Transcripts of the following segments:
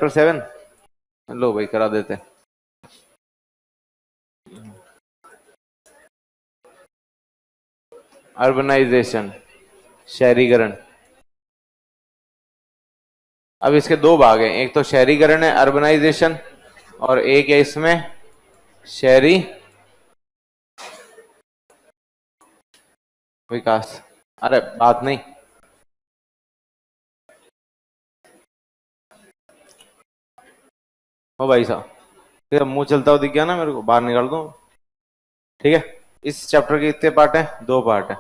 Chapter 7? लो भाई करा देते। अर्बनाइजेशन, शहरीकरण। अब इसके दो भाग हैं, एक तो शहरीकरण है अर्बनाइजेशन, और एक है इसमें शहरी विकास। अरे बात नहीं, ओ भाई साहब तेरा मुंह चलता हुआ दिख गया ना मेरे को, बाहर निकाल दो। ठीक है, इस चैप्टर के कितने पार्ट हैं? दो पार्ट है,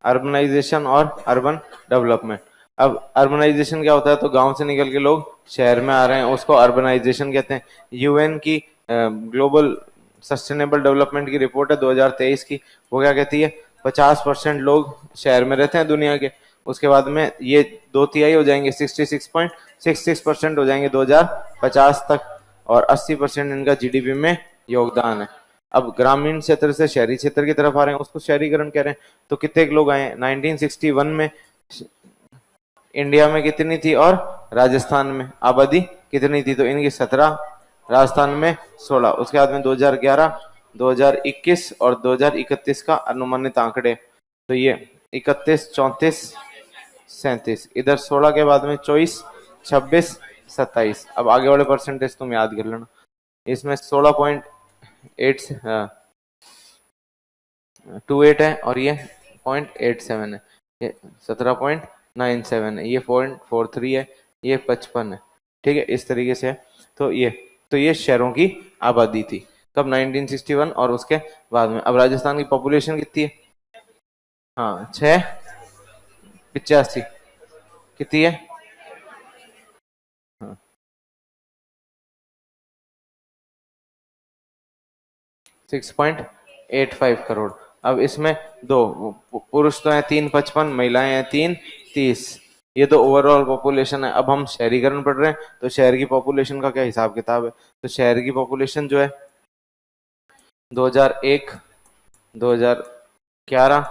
अर्बनाइजेशन और अर्बन डेवलपमेंट। अब अर्बनाइजेशन क्या होता है? तो गांव से निकल के लोग शहर में आ रहे हैं, उसको अर्बनाइजेशन कहते हैं। यूएन की ग्लोबल सस्टेनेबल डेवलपमेंट की रिपोर्ट है 2023 की, वो क्या कहती है? 50% लोग शहर में रहते हैं दुनिया के, उसके बाद में ये 2/3 हो जाएंगे, 66.66% हो जाएंगे 2050 तक, और 80% इनका जीडीपी में योगदान है। अब ग्रामीण क्षेत्र से शहरी क्षेत्र की तरफ आ रहे हैं, उसको शहरीकरण कह रहे हैं। तो कितने लोग आए? 1961 में इंडिया में कितनी थी और राजस्थान में आबादी कितनी थी? तो इनकी 17, राजस्थान में 16। उसके बाद में 2011, 2021 और 2031 का अनुमानित आंकड़े। तो ये 31, 34, 37, इधर 16 के बाद में 24, 26, 27। अब आगे वाले परसेंटेज तुम याद कर लेना। इसमें 16.28 है, और ये 0.87 है, ये 17.97 है, ये 0.43 है, ये 55 है। ठीक है, इस तरीके से है। तो ये शहरों की आबादी थी कब? 1961 और उसके बाद में। अब राजस्थान की पॉपुलेशन कितनी है? हाँ, 685 कितनी है? हाँ, 6.85 करोड़। अब इसमें दो पुरुष तो हैं 355, महिलाएं हैं 330। ये तो ओवरऑल पॉपुलेशन है। अब हम शहरीकरण पढ़ रहे हैं, तो शहर की पॉपुलेशन का क्या हिसाब किताब है? तो शहर की पॉपुलेशन जो है 2001, 2011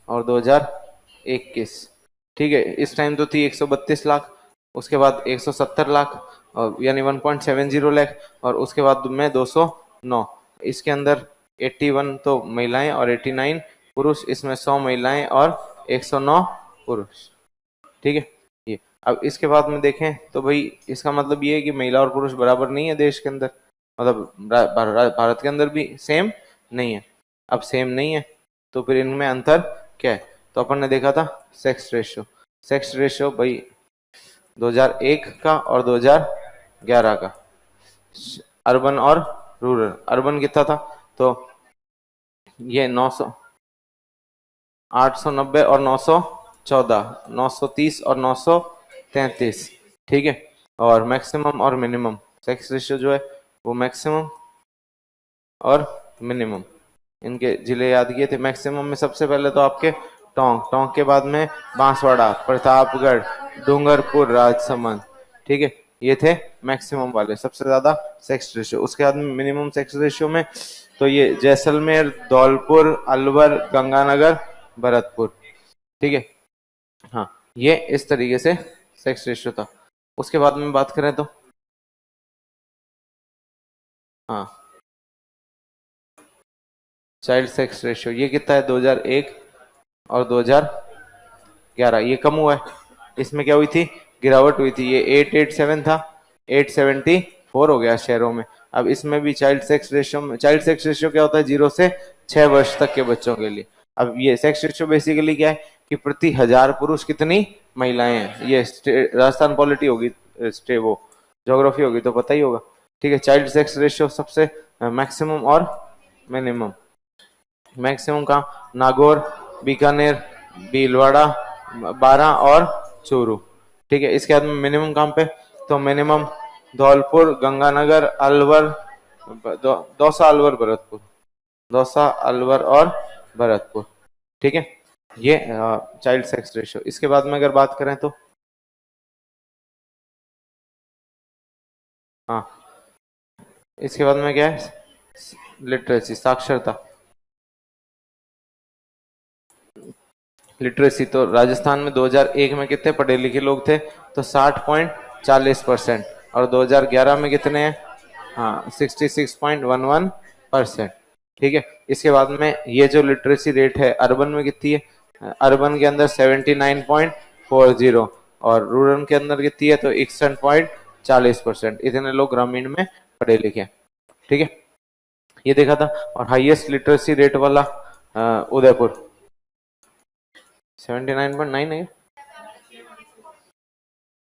और 2021, ठीक है, इस टाइम तो थी 132 लाख, उसके बाद 170 लाख, और यानी 1.70 लाख, और उसके बाद में 209। इसके अंदर 81 तो महिलाएं और 89 पुरुष, इसमें 100 महिलाएं और 109 पुरुष। ठीक है, ये। अब इसके बाद में देखें तो भाई इसका मतलब ये है कि महिला और पुरुष बराबर नहीं है देश के अंदर, मतलब भारत के अंदर भी सेम नहीं है। अब सेम नहीं है तो फिर इनमें अंतर क्या है? तो अपन ने देखा था सेक्स रेशियो। सेक्स रेशियो भाई 2001 का और 2011 का, अर्बन और रूरल। अर्बन कितना था? तो ये 900, 890 और 914, 930 और 933। ठीक है, और मैक्सिमम और मिनिमम सेक्स रेशियो जो है वो मैक्सिमम और मिनिमम, इनके जिले याद किए थे। मैक्सिमम में सबसे पहले तो आपके टोंक, टोंक के बाद में बांसवाड़ा, प्रतापगढ़, डूंगरपुर, राजसमंद। ठीक है, ये थे मैक्सिमम वाले, सबसे ज्यादा सेक्स रेशियो। उसके बाद में मिनिमम सेक्स रेशियो में तो ये जैसलमेर, धौलपुर, अलवर, गंगानगर, भरतपुर। ठीक है, हाँ, ये इस तरीके से सेक्स रेशियो था। उसके बाद में बात करें तो हाँ, चाइल्ड सेक्स रेशियो ये कितना है? 2001 और 2011, ये कम हुआ है। इसमें क्या हुई थी? गिरावट हुई थी। ये 887 था, 874 हो गया शहरों में। अब इसमें भी चाइल्ड सेक्स रेशियो में, चाइल्ड सेक्स रेशियो क्या होता है? 0 से 6 वर्ष तक के बच्चों के लिए। अब ये सेक्स रेशियो बेसिकली क्या है कि प्रति 1000 पुरुष कितनी महिलाएं हैं। ये राजस्थान पॉलिटी होगी, वो ज्योग्राफी होगी तो पता ही होगा। ठीक है, चाइल्ड सेक्स रेशियो सबसे मैक्सिमम और मिनिमम। मैक्सिमम का नागौर, बीकानेर, भीलवाड़ा, बारां और चूरू। ठीक है, इसके बाद में मिनिमम कहाँ पे? तो मिनिमम धौलपुर, गंगानगर, अलवर, दौसा, अलवर, भरतपुर, दौसा, अलवर और भरतपुर। ठीक है, ये चाइल्ड सेक्स रेशियो। इसके बाद में अगर बात करें तो हाँ, इसके बाद में क्या है? लिटरेसी, साक्षरता। लिटरेसी तो राजस्थान में 2001 में कितने पढ़े लिखे लोग थे? तो 60.40%। और 2011 में कितने हैं? हाँ 66.11%। ठीक है, इसके बाद में ये जो लिटरेसी रेट है अर्बन में कितनी है? अर्बन के अंदर 79.40 और रूरल के अंदर कितनी है? तो 61.40%। इतने लोग ग्रामीण में पढ़े लिखे। ठीक है, ये देखा था। और हाईएस्ट लिटरेसी रेट वाला उदयपुर 79.9 है,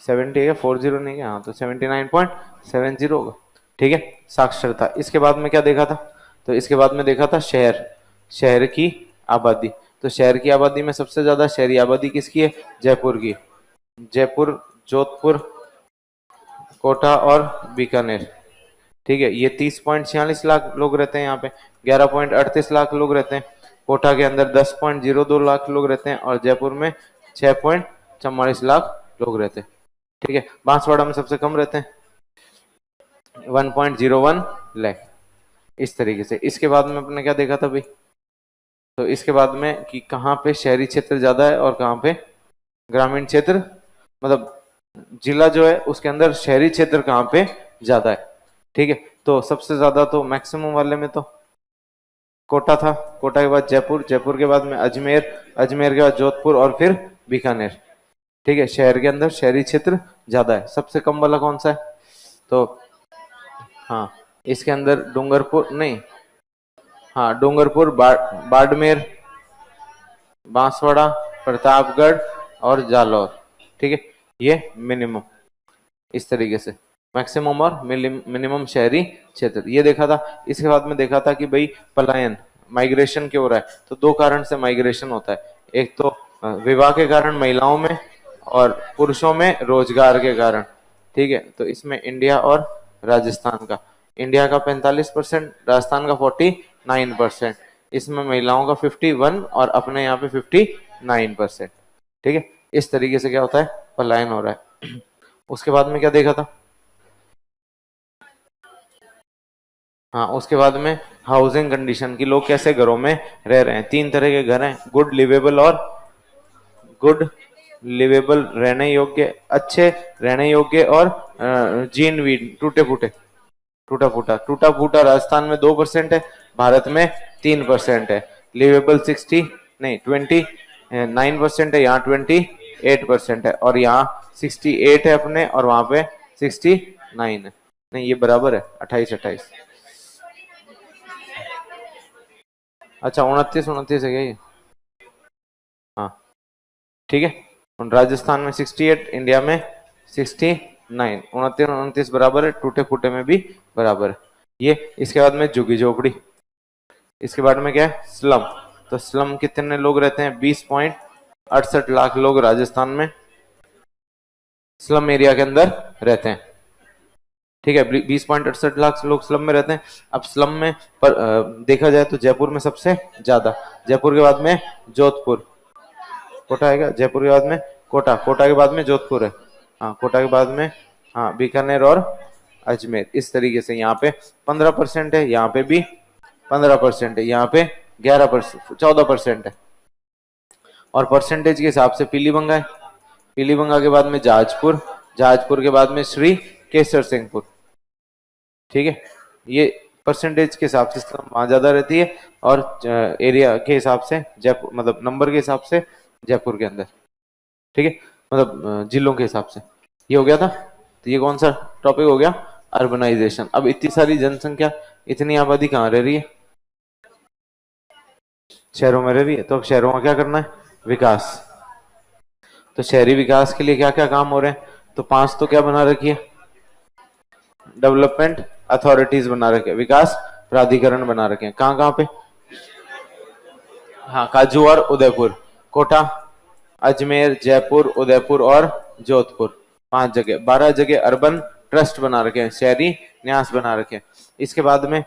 70 है, 40 नहीं है, हाँ तो 79.70 होगा। ठीक है, साक्षरता। इसके बाद में क्या देखा था? तो इसके बाद में देखा था शहर, शहर की आबादी। तो शहर की आबादी में सबसे ज्यादा शहरी आबादी किसकी है? जयपुर की। जयपुर, जोधपुर, कोटा और बीकानेर। ठीक है, ये 30.46 लाख लोग रहते हैं यहाँ पे। 11.38 लाख लोग रहते हैं। कोटा के अंदर 10.02 लाख लोग रहते हैं और जयपुर में 6.44 लाख लोग रहते हैं। ठीक है, बांसवाड़ा में सबसे कम रहते हैं, 1.01 लाख। इस तरीके से। इसके बाद में अपने क्या देखा था भाई? तो इसके बाद में कि कहाँ पे शहरी क्षेत्र ज्यादा है और कहाँ पे ग्रामीण क्षेत्र, मतलब जिला जो है उसके अंदर शहरी क्षेत्र कहाँ पे ज्यादा है। ठीक है, तो सबसे ज्यादा तो मैक्सिमम वाले में तो कोटा था, कोटा के बाद जयपुर, जयपुर के बाद में अजमेर, अजमेर के बाद जोधपुर और फिर बीकानेर। ठीक है, शहर के अंदर शहरी क्षेत्र ज्यादा है। सबसे कम वाला कौन सा है? तो हाँ, इसके अंदर डूंगरपुर नहीं, हाँ डूंगरपुर, बाड़मेर, बांसवाड़ा, प्रतापगढ़ और जालौर। ठीक है, ये मिनिमम। इस तरीके से मैक्सिमम और मिनिमम शहरी क्षेत्र ये देखा था। इसके बाद में देखा था कि भाई पलायन, माइग्रेशन क्यों हो रहा है? तो दो कारण से माइग्रेशन होता है। एक तो विवाह के कारण महिलाओं में और पुरुषों में रोजगार के कारण। ठीक है, तो इसमें इंडिया और राजस्थान का, इंडिया का 45%, राजस्थान का 49%, इसमें महिलाओं का 51 और अपने यहाँ पे 59%। ठीक है, इस तरीके से क्या होता है? पलायन हो रहा है। उसके बाद में क्या देखा था? हाँ, उसके बाद में हाउसिंग कंडीशन की, लोग कैसे घरों में रह रहे हैं। 3 तरह के घर हैं, गुड लिवेबल और गुड लिवेबल रहने योग्य, अच्छे रहने योग्य और जीन वीन टूटे फूटे, टूटा फूटा। टूटा फूटा राजस्थान में 2% है, भारत में 3% है। लिवेबल 29% है, यहाँ 28% है और यहाँ 68 है अपने और वहां पे 69 है। नहीं, ये बराबर है, 28-28। अच्छा, 29-29 है क्या ये? हाँ ठीक है, राजस्थान में 68, इंडिया में 69, 29-29 बराबर है, टूटे फूटे में भी बराबर है ये। इसके बाद में झुग्गी झोपड़ी, इसके बाद में क्या है? स्लम। तो स्लम कितने लोग रहते हैं? 20.68 लाख लोग राजस्थान में स्लम एरिया के अंदर रहते हैं। ठीक है, 20.68 लाख लोग स्लम में रहते हैं। अब स्लम में देखा जाए तो जयपुर में सबसे ज्यादा, जयपुर के बाद में जोधपुर, कोटा आएगा, जयपुर के बाद में कोटा, कोटा के बाद में जोधपुर है, हाँ कोटा के बाद में हाँ बीकानेर और अजमेर। इस तरीके से यहाँ पे 15% है, यहाँ पे भी 15% है, यहाँ पे 11%, 14% है। और परसेंटेज के हिसाब से पीलीभंगा है, पीलीभंगा के बाद में जहाजपुर, जहाजपुर के बाद में श्री केसर सिंहपुर। ठीक है, ये परसेंटेज के हिसाब से वहां ज्यादा रहती है और एरिया के हिसाब से जयपुर, मतलब नंबर के हिसाब से जयपुर के अंदर। ठीक है, मतलब जिलों के हिसाब से। ये हो गया था। तो ये कौन सा टॉपिक हो गया? अर्बनाइजेशन। अब इतनी सारी जनसंख्या, इतनी आबादी कहाँ रह रही है? शहरों में रह रही है। तो अब शहरों में क्या करना है? विकास। तो शहरी विकास के लिए क्या क्या काम हो रहे हैं? तो 5 तो क्या बना रखी है? डेवलपमेंट अथॉरिटीज बना रखे, विकास प्राधिकरण बना रखे हैं। कहाँ कहाँ पे? हाँ, काजू और उदयपुर, कोटा, अजमेर, जयपुर, उदयपुर और जोधपुर, 5 जगह। 12 जगह अर्बन ट्रस्ट बना रखे हैं, शहरी न्यास बना रखे हैं। इसके बाद में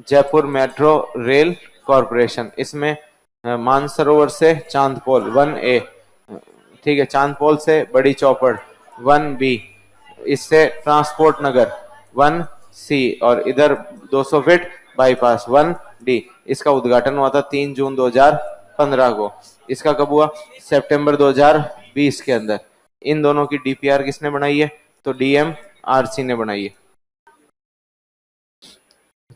जयपुर मेट्रो रेल कॉरपोरेशन, इसमें मानसरोवर से चांदपोल 1A, ठीक है, चांदपोल से बड़ी चौपड़ 1B, इससे ट्रांसपोर्ट नगर 1C और इधर 200 फीट बाईपास 1D। इसका उद्घाटन हुआ था 3 जून 2015 को। इसका कब हुआ? सितंबर 2020 के अंदर। इन दोनों की DPR किसने बनाई है? तो DM आरसी ने बनाई है,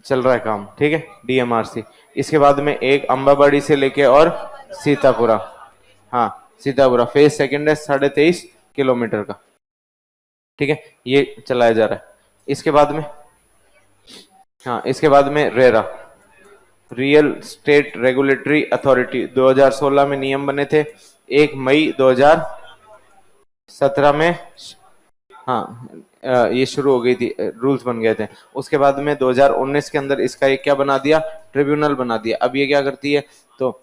चल रहा है काम, ठीक है, डीएमआरसी। इसके बाद में एक अंबाबाड़ी से लेके और सीतापुरा, हाँ सीतापुरा फेज सेकंड है 23.5 किलोमीटर का, ठीक है, ये चलाया जा रहा है। इसके बाद में, हाँ इसके बाद में RERA, real estate regulatory authority, 2016 में नियम बने थे, 1 मई 2017 में, हाँ ये शुरू हो गई थी, रूल्स बन गए थे। उसके बाद में 2019 के अंदर इसका एक क्या बना दिया, ट्रिब्यूनल बना दिया। अब ये क्या करती है, तो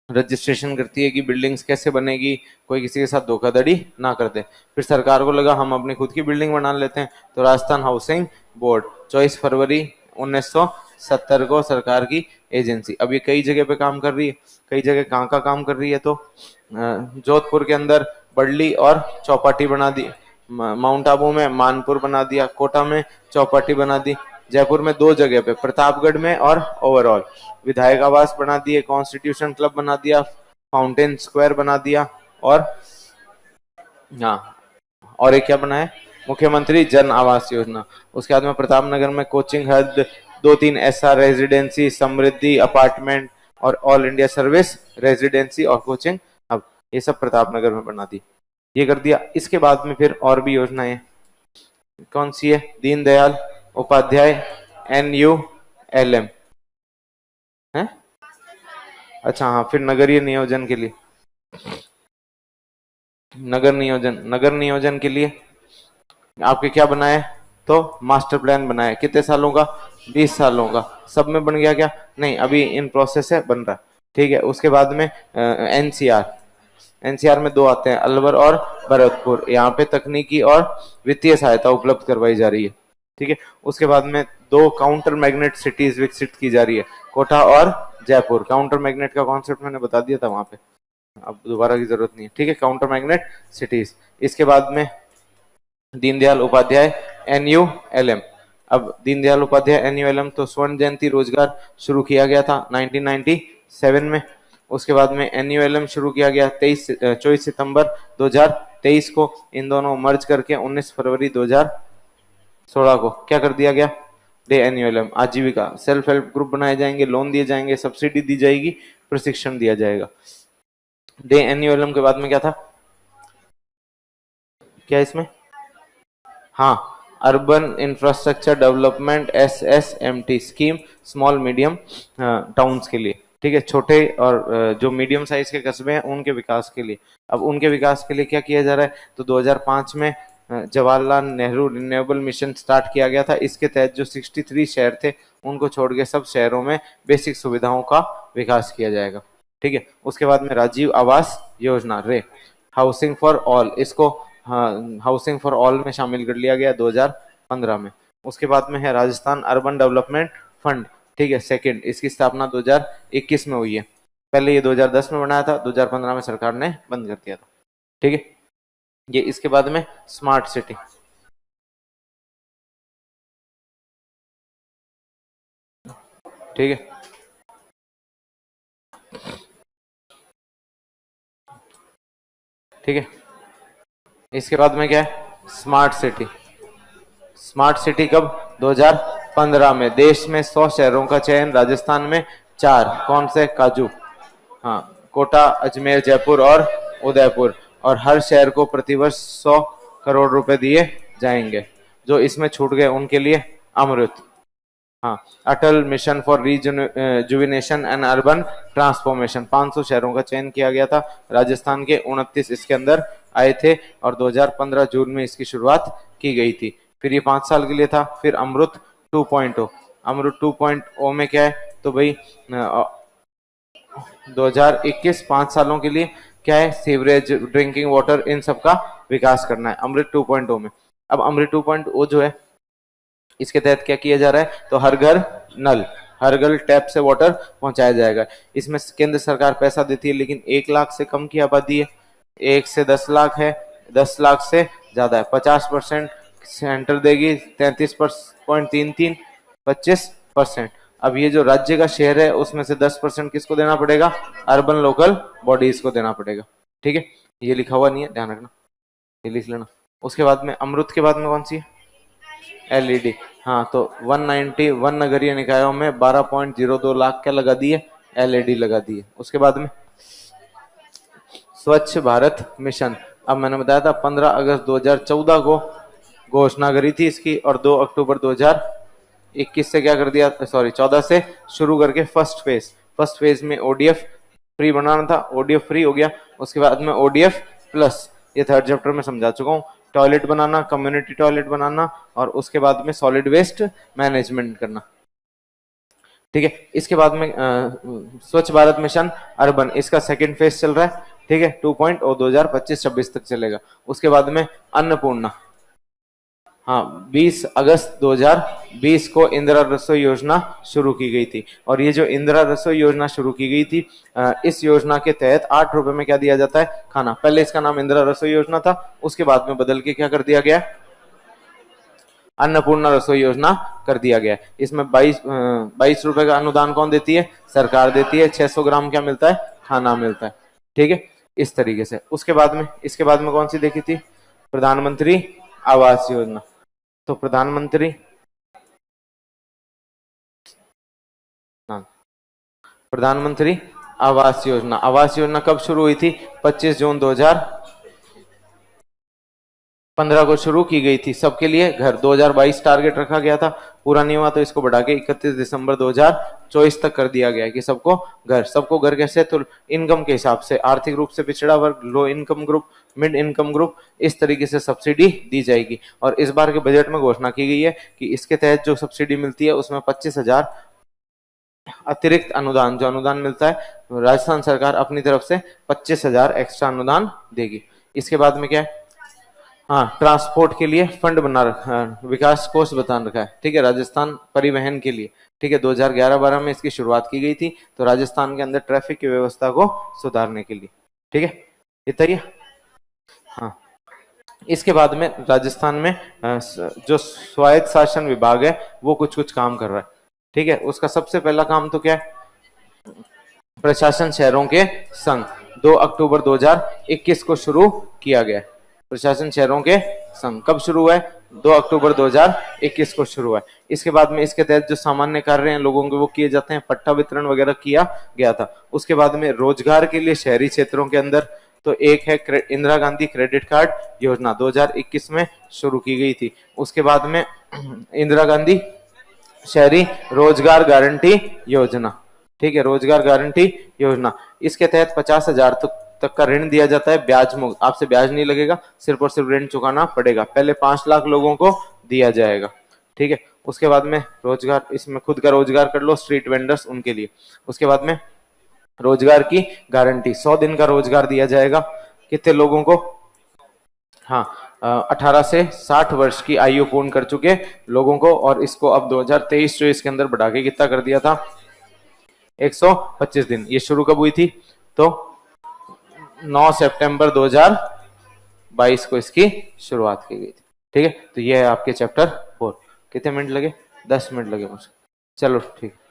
रजिस्ट्रेशन करती है कि बिल्डिंग्स कैसे बनेगी, कोई किसी के साथ धोखाधड़ी ना करते। फिर सरकार को लगा हम अपनी खुद की बिल्डिंग बना लेते हैं, तो राजस्थान हाउसिंग बोर्ड 24 फरवरी 1970 को सरकार की एजेंसी, अब ये कई जगह पे काम कर रही है। कई जगह कहाँ का काम कर रही है, तो जोधपुर के अंदर बड़ली और चौपाटी बना दी, माउंट आबू में मानपुर बना दिया, कोटा में चौपाटी बना दी, जयपुर में 2 जगह पे, प्रतापगढ़ में और ओवरऑल विधायक आवास बना दिए, कॉन्स्टिट्यूशन क्लब बना दिया, फाउंटेन स्क्वायर बना दिया, और हाँ और एक क्या बना है, मुख्यमंत्री जन आवास योजना। उसके बाद में प्रतापनगर में कोचिंग हद, 2-3 एसआर रेजिडेंसी, समृद्धि अपार्टमेंट और ऑल इंडिया सर्विस रेजिडेंसी और कोचिंग, अब ये सब प्रतापनगर में बना दी, ये कर दिया। इसके बाद में फिर और भी योजनाएं, कौन सी है, दीनदयाल उपाध्याय NULM है, अच्छा हाँ, फिर नगरीय नियोजन के लिए, नगर नियोजन के लिए आपके क्या बनाए, तो मास्टर प्लान बनाए, कितने सालों का, 20 सालों का। सब में बन गया क्या, नहीं अभी इन प्रोसेस है, बन रहा, ठीक है। उसके बाद में एनसीआर में 2 आते हैं, अलवर और भरतपुर, यहाँ पे तकनीकी और वित्तीय सहायता उपलब्ध करवाई जा रही है, ठीक है। उसके बाद में 2 काउंटर मैग्नेट सिटीज विकसित की जा रही है, कोटा और जयपुर। काउंटर मैग्नेट का कॉन्सेप्ट मैंने बता दिया था वहां पे, अब दोबारा की जरूरत नहीं है, ठीक है, काउंटर मैग्नेट सिटीज। इसके बाद में दीनदयाल उपाध्याय NULM, अब दीनदयाल उपाध्याय NULM तो स्वर्ण जयंती रोजगार शुरू किया गया था 1997 में। उसके बाद में NULM शुरू किया गया 24 सितंबर 2023 को। इन दोनों मर्ज करके 19 फरवरी 2016 को क्या कर दिया गया, डे NULM, आजीविका, सेल्फ हेल्प ग्रुप बनाए जाएंगे, लोन दिए जाएंगे, सब्सिडी दी जाएगी, प्रशिक्षण दिया जाएगा। डे NULM के बाद में क्या था, क्या इसमें, हाँ urban infrastructure development SSMT scheme, small medium towns के लिए, ठीक है, छोटे और जो मीडियम साइज के कस्बे हैं उनके विकास के लिए। अब उनके विकास के लिए क्या किया जा रहा है, तो 2005 में Jawaharlal Nehru renewable mission start किया गया था। इसके तहत जो 63 शहर थे उनको छोड़ के सब शहरों में बेसिक सुविधाओं का विकास किया जाएगा, ठीक है। उसके बाद में राजीव आवास योजना, रे हाउसिंग फॉर ऑल, इसको हाउसिंग फॉर ऑल में शामिल कर लिया गया 2015 में। उसके बाद में है राजस्थान अर्बन डेवलपमेंट फंड, ठीक है, सेकंड, इसकी स्थापना 2021 में हुई है। पहले ये 2010 में बनाया था, 2015 में सरकार ने बंद कर दिया था, ठीक है। ये इसके बाद में स्मार्ट सिटी, ठीक है, ठीक है। इसके बाद में क्या है, स्मार्ट सिटी। स्मार्ट सिटी कब, 2015 में। देश में 100 शहरों का चयन, राजस्थान में 4, कौन से, काजू, हाँ कोटा, अजमेर, जयपुर और उदयपुर, और हर शहर को प्रतिवर्ष 100 करोड़ रुपए दिए जाएंगे। जो इसमें छूट गए उनके लिए अमृत, हाँ Atal mission for rejuvenation and urban transformation, 500 शहरों का चयन किया गया था, राजस्थान के 29 इसके अंदर आए थे, और 2015 जून में इसकी शुरुआत की गई थी। फिर ये 5 साल के लिए था। फिर अमृत 2.0, अमृत 2.0 में क्या है, तो भाई 2021 5 सालों के लिए क्या है, सीवरेज, ड्रिंकिंग वाटर, इन सब का विकास करना है अमृत 2.0 में। अब अमृत 2.0 जो है, इसके तहत क्या किया जा रहा है, तो हर घर नल, हर घर टैप से वाटर पहुंचाया जाएगा। इसमें केंद्र सरकार पैसा देती है, लेकिन 1 लाख से कम की आबादी है, 1 से 10 लाख है, 10 लाख से ज्यादा है, 50% सेंटर देगी, 33.33, 25%। अब ये जो राज्य का शेयर है उसमें से 10% किसको देना पड़ेगा, अर्बन लोकल बॉडीज को देना पड़ेगा, ठीक है। ये लिखा हुआ नहीं है, ध्यान रखना, ये लिख लेना। उसके बाद में अमृत के बाद में कौन सी है, एलईडी। हाँ तो 191 नगरीय निकायों में 12.02 लाख क्या लगा दिए, एलईडी लगा दिए। उसके बाद में स्वच्छ भारत मिशन, अब मैंने बताया था 15 अगस्त 2014 को घोषणा करी थी इसकी, और 2 अक्टूबर 2021 से क्या कर दिया, सॉरी 14 से शुरू करके फर्स्ट फेज में ओडीएफ फ्री बनाना था, ओडीएफ फ्री हो गया। उसके बाद में ओडीएफ प्लस, ये थर्ड चैप्टर में समझा चुका हूँ, टॉयलेट बनाना, कम्युनिटी टॉयलेट बनाना, और उसके बाद में सॉलिड वेस्ट मैनेजमेंट करना। ठीक है, इसके बाद में स्वच्छ भारत मिशन अर्बन, इसका सेकंड फेज चल रहा है। ठीक है, 2.0 2025-26 तक चलेगा। उसके बाद में अन्नपूर्णा, हाँ 20 अगस्त 2020 को इंदिरा रसोई योजना शुरू की गई थी। और ये जो इंदिरा रसोई योजना शुरू की गई थी, इस योजना के तहत 8 रुपए में क्या दिया जाता है, खाना। पहले इसका नाम इंदिरा रसोई योजना था, उसके बाद में बदल के क्या कर दिया गया, अन्नपूर्णा रसोई योजना कर दिया गया। इसमें 22 रुपए का अनुदान कौन देती है, सरकार देती है। 600 ग्राम क्या मिलता है, खाना मिलता है। ठीक है, इस तरीके से। उसके बाद में, इसके बाद में कौन सी देखी थी, प्रधानमंत्री आवास योजना। तो प्रधानमंत्री आवास योजना, आवास योजना कब शुरू हुई थी, 25 जून 2015 को शुरू की गई थी। सबके लिए घर 2022 टारगेट रखा गया था, पूरा नहीं हुआ तो इसको बढ़ा के 31 दिसंबर 2024 तक कर दिया गया कि सबको घर कैसे, तो इनकम के हिसाब से, आर्थिक रूप से पिछड़ा वर्ग, low income group, mid income group, इस तरीके से सब्सिडी दी जाएगी। और इस बार के बजट में घोषणा की गई है कि इसके तहत जो सब्सिडी मिलती है उसमें 25,000 अतिरिक्त अनुदान, जो अनुदान मिलता है राजस्थान सरकार अपनी तरफ से 25,000 एक्स्ट्रा अनुदान देगी। इसके बाद में क्या है, हाँ ट्रांसपोर्ट के लिए फंड बना रखा है, विकास कोष बता रखा है। ठीक है, राजस्थान परिवहन के लिए। ठीक है, 2011-12 में इसकी शुरुआत की गई थी, तो राजस्थान के अंदर ट्रैफिक की व्यवस्था को सुधारने के लिए। ठीक है, इतना ही। हाँ, इसके बाद में राजस्थान में जो स्वायत्त शासन विभाग है वो कुछ कुछ काम कर रहा है। ठीक है, उसका सबसे पहला काम तो क्या है, प्रशासन शहरों के संघ, 2 अक्टूबर 2021 को शुरू किया गया। प्रशासन शहरों के संघ कब शुरू हुआ है, 2 अक्टूबर 2021 को शुरू हुआ है। इसके बाद में इसके तहत जो सामान्य कार्य हैं लोगों के वो किए जाते हैं, पट्टा वितरण वगैरह किया गया था। उसके बाद में रोजगार के लिए शहरी क्षेत्रों के अंदर, तो एक है इंदिरा गांधी क्रेडिट कार्ड योजना, 2021 में शुरू की गई थी। उसके बाद में इंदिरा गांधी शहरी रोजगार गारंटी योजना। ठीक है, रोजगार गारंटी योजना, इसके तहत 50,000 तक का ऋण दिया जाता है, ब्याज मुक्त, आपसे ब्याज नहीं लगेगा, सिर्फ और सिर्फ ऋण चुकाना पड़ेगा। पहले 5 लाख लोगों को दिया जाएगा। ठीक है, उसके बाद में रोजगार, इसमें खुद का रोजगार कर लो, स्ट्रीट वेंडर्स उनके लिए। उसके बाद में रोजगार की गारंटी, 100 दिन का रोजगार दिया जाएगा, कितने लोगों को, हाँ 18 से 60 वर्ष की आयु पूर्ण कर चुके लोगों को। और इसको अब 2023-24 के अंदर बढ़ा के कितना कर दिया था, 125 दिन। ये शुरू कब हुई थी, तो 9 सितंबर 2022 को इसकी शुरुआत की गई थी। ठीक है, तो ये है आपके चैप्टर 4। कितने मिनट लगे, 10 मिनट लगे मुझे। चलो ठीक है।